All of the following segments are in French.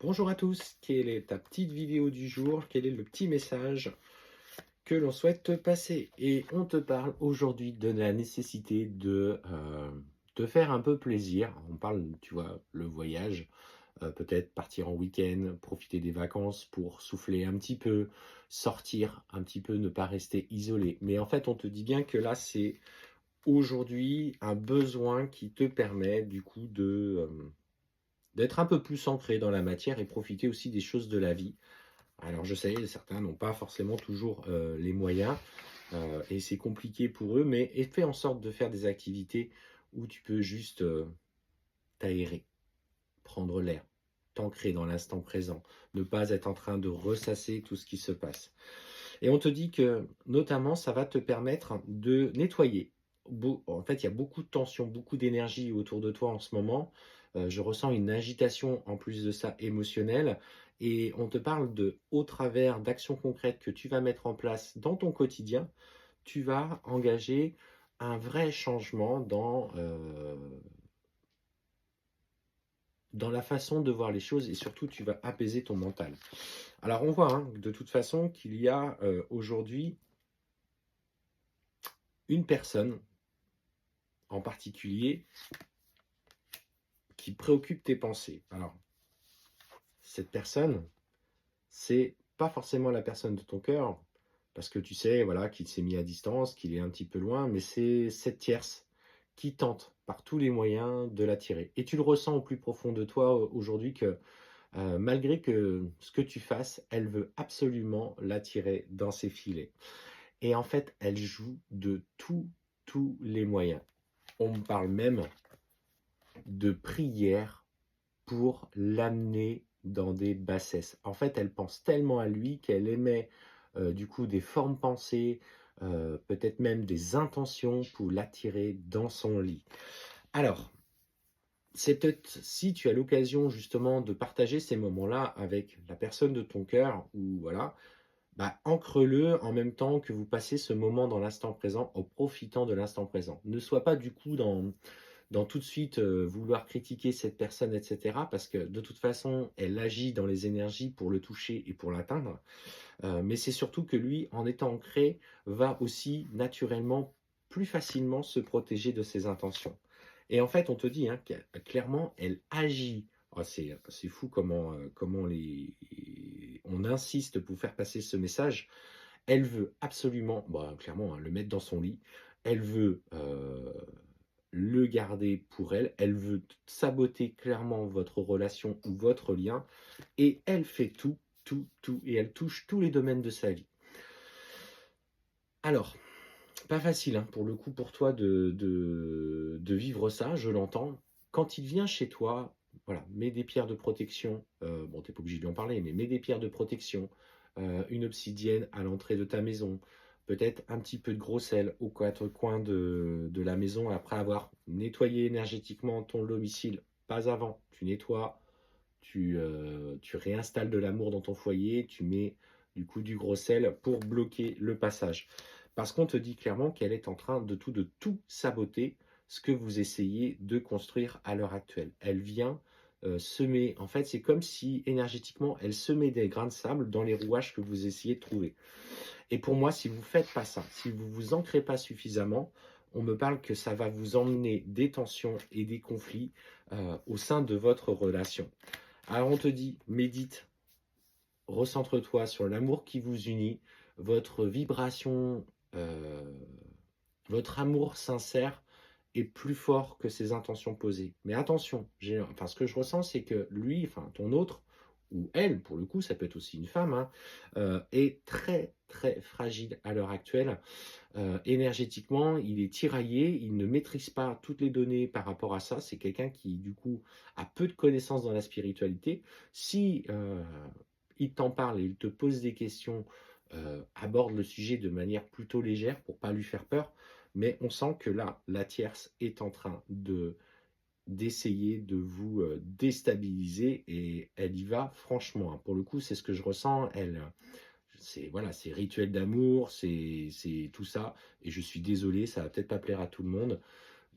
Bonjour à tous, quelle est ta petite vidéo du jour? Quel est le petit message que l'on souhaite te passer? Et on te parle aujourd'hui de la nécessité de te faire un peu plaisir. On parle, tu vois, le voyage, peut-être partir en week-end, profiter des vacances pour souffler un petit peu, sortir un petit peu, ne pas rester isolé. Mais en fait, on te dit bien que là, c'est aujourd'hui un besoin qui te permet du coup d'être un peu plus ancré dans la matière et profiter aussi des choses de la vie. Alors je sais, certains n'ont pas forcément toujours les moyens et c'est compliqué pour eux, mais fais en sorte de faire des activités où tu peux juste t'aérer, prendre l'air, t'ancrer dans l'instant présent, ne pas être en train de ressasser tout ce qui se passe. Et on te dit que notamment ça va te permettre de nettoyer. En fait, il y a beaucoup de tension, beaucoup d'énergie autour de toi en ce moment. Je ressens une agitation en plus de ça émotionnelle. Et on te parle de, au travers d'actions concrètes que tu vas mettre en place dans ton quotidien, tu vas engager un vrai changement dans la façon de voir les choses et surtout tu vas apaiser ton mental. Alors on voit de toute façon qu'il y a aujourd'hui une personne en particulier qui préoccupe tes pensées. Alors, cette personne, c'est pas forcément la personne de ton cœur, parce que tu sais, voilà, qu'il s'est mis à distance, qu'il est un petit peu loin, mais c'est cette tierce qui tente par tous les moyens de l'attirer. Et tu le ressens au plus profond de toi aujourd'hui que malgré que ce que tu fasses, elle veut absolument l'attirer dans ses filets. Et en fait, elle joue de tous les moyens. On me parle même de prière pour l'amener dans des bassesses. En fait, elle pense tellement à lui qu'elle émet du coup des formes pensées, peut-être même des intentions pour l'attirer dans son lit. Alors, c'est peut-être si tu as l'occasion justement de partager ces moments-là avec la personne de ton cœur, ou voilà, bah, ancre-le en même temps que vous passez ce moment dans l'instant présent, en profitant de l'instant présent. Ne sois pas du coup dans tout de suite vouloir critiquer cette personne, etc. Parce que de toute façon, elle agit dans les énergies pour le toucher et pour l'atteindre. Mais c'est surtout que lui, en étant ancré, va aussi naturellement plus facilement se protéger de ses intentions. Et en fait, on te dit clairement, elle agit. Oh, c'est fou comment on insiste pour faire passer ce message. Elle veut absolument, bah, clairement, le mettre dans son lit. Elle veut le garder pour elle. Elle veut saboter clairement votre relation ou votre lien. Et elle fait tout. Et elle touche tous les domaines de sa vie. Alors, pas facile pour le coup pour toi de vivre ça, je l'entends. Quand il vient chez toi, voilà, mets des pierres de protection. Bon, t'es pas obligé de lui en parler, mais mets des pierres de protection. Une obsidienne à l'entrée de ta maison. Peut-être un petit peu de gros sel aux quatre coins de la maison après avoir nettoyé énergétiquement ton domicile. Pas avant, tu nettoies, tu réinstalles de l'amour dans ton foyer, tu mets du coup du gros sel pour bloquer le passage. Parce qu'on te dit clairement qu'elle est en train de tout saboter ce que vous essayez de construire à l'heure actuelle. Elle vient semer, en fait c'est comme si énergétiquement elle semait des grains de sable dans les rouages que vous essayez de trouver. Et pour moi, si vous ne faites pas ça, si vous ne vous ancrez pas suffisamment, on me parle que ça va vous emmener des tensions et des conflits au sein de votre relation. Alors on te dit, médite, recentre-toi sur l'amour qui vous unit, votre vibration, euh, votre amour sincère est plus fort que ses intentions posées. Mais attention, ce que je ressens, c'est que lui, enfin ton autre, ou elle, pour le coup, ça peut être aussi une femme, est très fragile à l'heure actuelle. Énergétiquement, il est tiraillé, il ne maîtrise pas toutes les données par rapport à ça. C'est quelqu'un qui, du coup, a peu de connaissances dans la spiritualité. Si il t'en parle et il te pose des questions, aborde le sujet de manière plutôt légère pour pas lui faire peur. Mais on sent que là, la tierce est en train d'essayer de vous déstabiliser et elle y va franchement. Pour le coup, c'est ce que je ressens. C'est voilà, c'est rituel d'amour, c'est tout ça. Et je suis désolé, ça va peut-être pas plaire à tout le monde.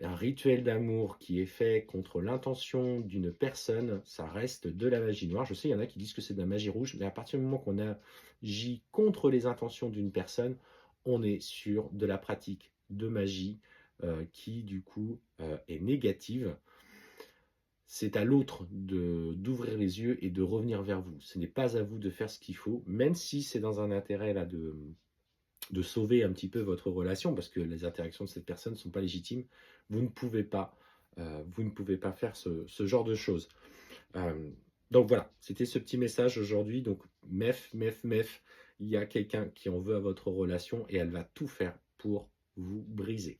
Un rituel d'amour qui est fait contre l'intention d'une personne, ça reste de la magie noire. Je sais, il y en a qui disent que c'est de la magie rouge, mais à partir du moment qu'on agit contre les intentions d'une personne, on est sur de la pratique de magie qui, du coup, est négative. C'est à l'autre d'ouvrir les yeux et de revenir vers vous. Ce n'est pas à vous de faire ce qu'il faut, même si c'est dans un intérêt là de sauver un petit peu votre relation, parce que les interactions de cette personne ne sont pas légitimes. Vous ne pouvez pas, vous ne pouvez pas faire ce genre de choses. Donc voilà, c'était ce petit message aujourd'hui. Donc mef, il y a quelqu'un qui en veut à votre relation et elle va tout faire pour vous briser.